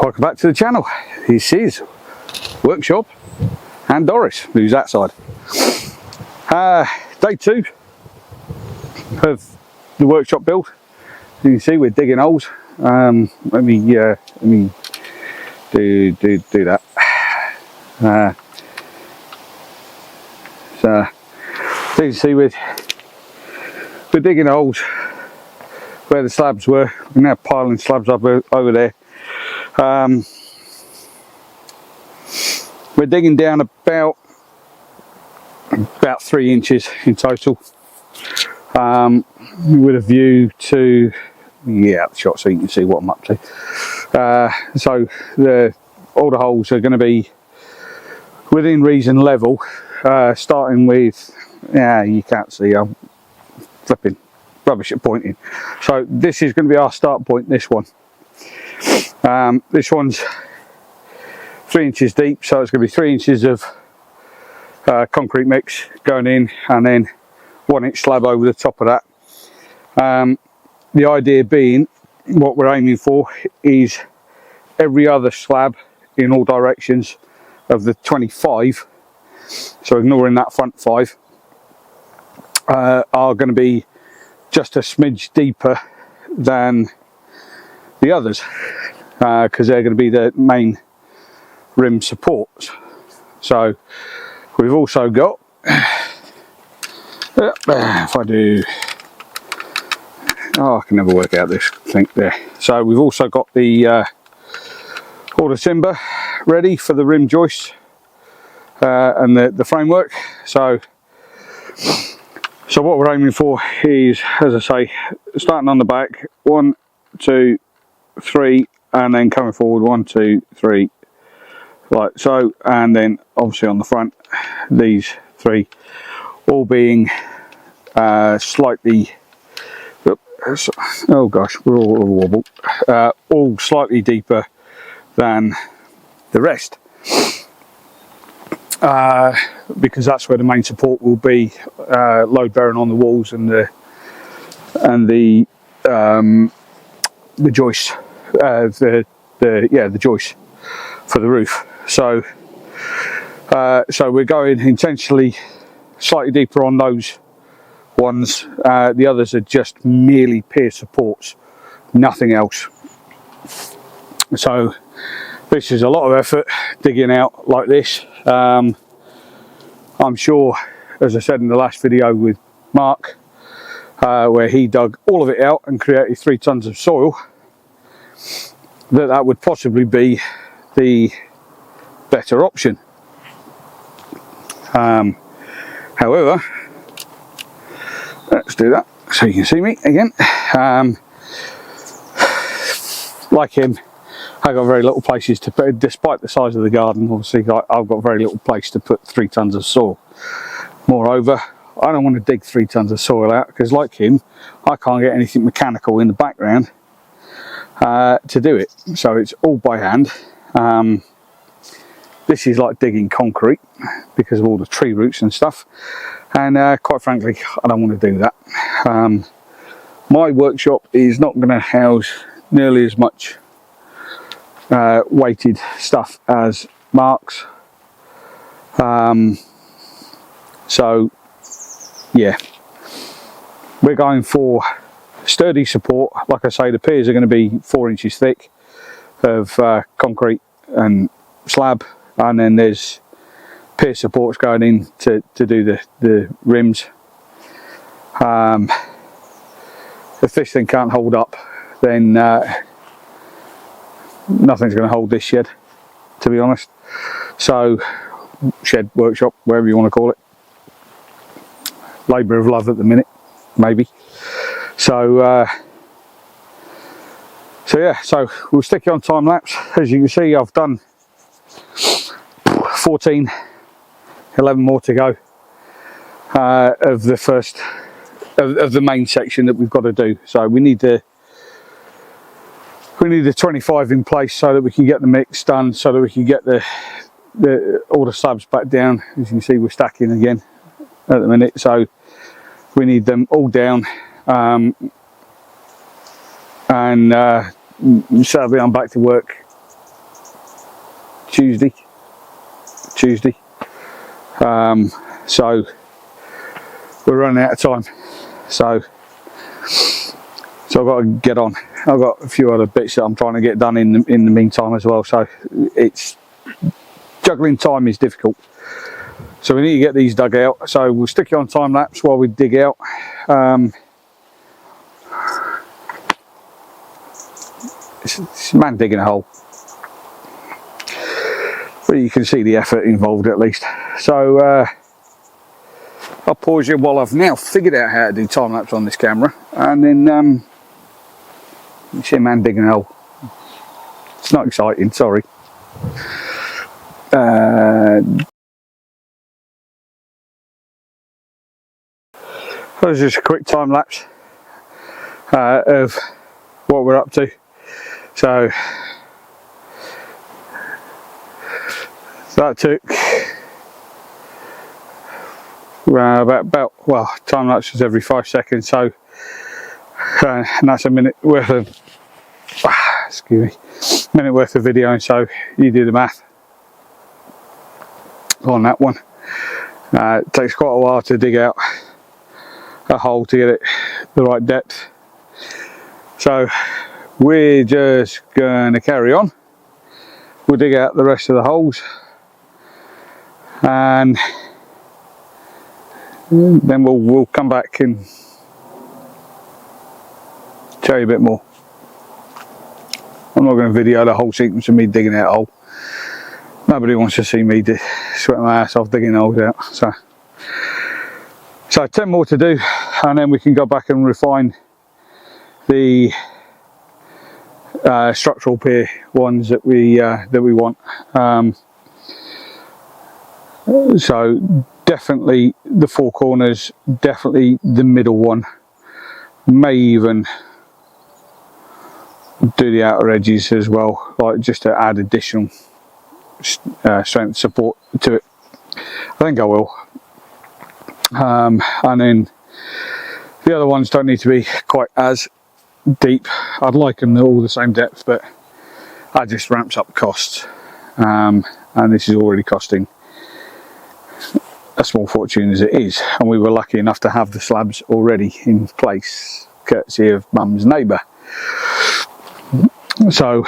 Welcome back to the channel. This is Workshop and Doris, who's outside. Day 2 of the workshop build. You can see we're digging holes. Let me do that. So you can see we're digging holes where the slabs were. We're now piling slabs up over there. We're digging down about 3 inches in total, with a view to the shot so you can see what I'm up to. So all the holes are going to be within reason level, starting with, you can't see, I'm flipping rubbish at pointing. So this is going to be our start point, this one. This one's 3 inches deep, so it's going to be 3 inches of concrete mix going in, and then 1 inch slab over the top of that. The idea being, what we're aiming for is every other slab in all directions of the 25, so ignoring that front 5, are going to be just a smidge deeper than the others, because they're going to be the main rim supports. So we've also got, if I do, I can never work out this thing there. So we've also got the all the timber ready for the rim joist and the framework. So what we're aiming for is, as I say, starting on the back, 1, 2, 3, and then coming forward 1, 2, 3, like so, and then obviously on the front, these 3 all being slightly, oh gosh, we're all wobble, all slightly deeper than the rest, because that's where the main support will be, load bearing on the walls and the joist, the joist for the roof. So we're going intentionally slightly deeper on those ones. The others are just merely pier supports, nothing else. So this is a lot of effort digging out like this. I'm sure, as I said in the last video with Mark, where he dug all of it out and created 3 tons of soil, that would possibly be the better option. However, let's do that so you can see me again. Like him, I got very little places to put, despite the size of the garden. Obviously, I've got very little place to put 3 tons of soil. Moreover, I don't want to dig 3 tons of soil out, because like him, I can't get anything mechanical in the background to do it. So it's all by hand. This is like digging concrete because of all the tree roots and stuff, and quite frankly, I don't want to do that. My workshop is not going to house nearly as much weighted stuff as Mark's, so yeah, we're going for sturdy support. Like I say, the piers are going to be 4 inches thick of concrete and slab, and then there's pier supports going in to do the rims. If this thing can't hold up, then nothing's going to hold this shed, to be honest. So shed, workshop, whatever you want to call it, labour of love at the minute, maybe. So yeah, so we'll stick it on time lapse. As you can see, I've done 14, 11 more to go of the first of the main section that we've got to do. So we need the 25 in place so that we can get the mix done, so that we can get all the slabs back down. As you can see, we're stacking again at the minute, so we need them all down, and sadly I'm back to work Tuesday. So we're running out of time. So I've got to get on. I've got a few other bits that I'm trying to get done in the meantime as well. So it's juggling time is difficult. So we need to get these dug out. So we'll stick it on time lapse while we dig out. It's a man digging a hole, but you can see the effort involved at least. So I'll pause you while I've now figured out how to do time lapse on this camera, and then you see a man digging a hole. It's not exciting, sorry. That was just a quick time lapse of what we're up to. So that took about well, time lapse was every 5 seconds, so and that's a minute worth of minute worth of video, and so you do the math on that one. It takes quite a while to dig out a hole to get it the right depth, so we're just going to carry on. We'll dig out the rest of the holes, and then we'll come back and show you a bit more. I'm not going to video the whole sequence of me digging out a hole. Nobody wants to see me sweating my ass off digging holes out. So 10 more to do, and then we can go back and refine the structural pier ones that we want. So definitely the four corners, definitely the middle one, may even do the outer edges as well, like just to add additional strength support to it. I think I will. And then the other ones don't need to be quite as deep. I'd like them all the same depth, but that just ramps up costs, and this is already costing a small fortune as it is, and we were lucky enough to have the slabs already in place courtesy of Mum's neighbour. So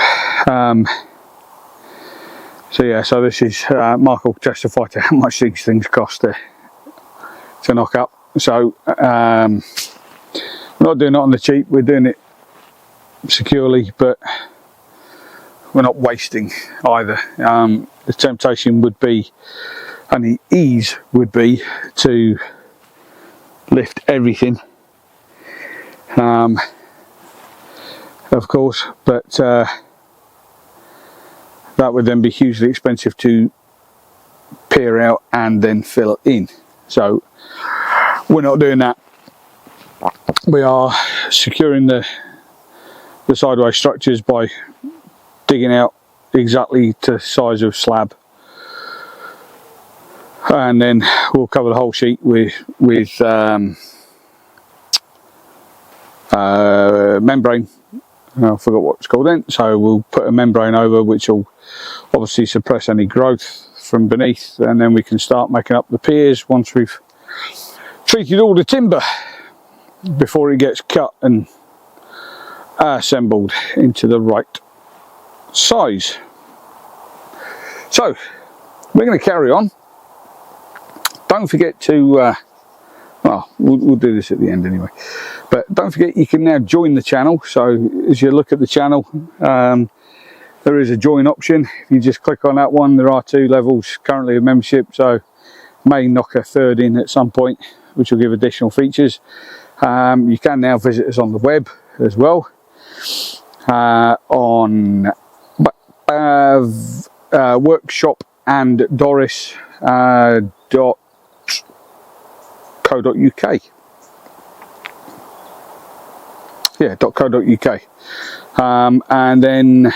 yeah, so this is Mark will testify to how much these things cost to knock up. So we're not doing it on the cheap, we're doing it securely, but we're not wasting either. The temptation would be, and the ease would be, to lift everything, of course, but that would then be hugely expensive to pier out and then fill in. So we're not doing that. We are securing the sideways structures by digging out exactly to size of slab, and then we'll cover the whole sheet with membrane. I forgot what it's called then, so we'll put a membrane over, which will obviously suppress any growth from beneath, and then we can start making up the piers once we've treated all the timber before it gets cut and assembled into the right size. So we're going to carry on. Don't forget to well, we'll do this at the end anyway, but don't forget you can now join the channel. So as you look at the channel, there is a join option. If you just click on that one, there are 2 levels currently of membership, so may knock a 3rd in at some point, which will give additional features. You can now visit us on the web as well, on workshop and doris.co.uk. Yeah, .co.uk. And then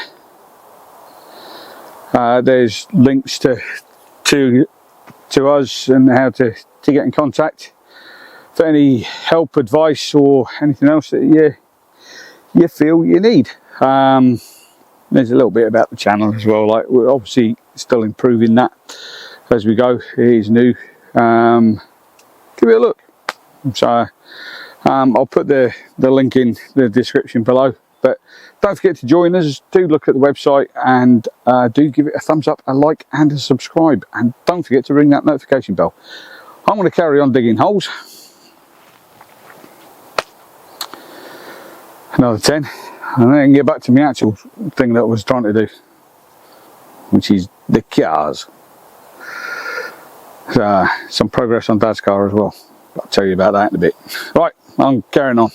there's links to us and how to get in contact for any help, advice, or anything else that you feel you need. There's a little bit about the channel as well, like we're obviously still improving that as we go. It is new. Give it a look. So I'll put the link in the description below, but don't forget to join us. Do look at the website and do give it a thumbs up, a like and a subscribe, and don't forget to ring that notification bell. I'm going to carry on digging holes. Another 10, and then get back to my actual thing that I was trying to do, which is the cars. Some progress on Dad's car as well. I'll tell you about that in a bit. Right, I'm carrying on.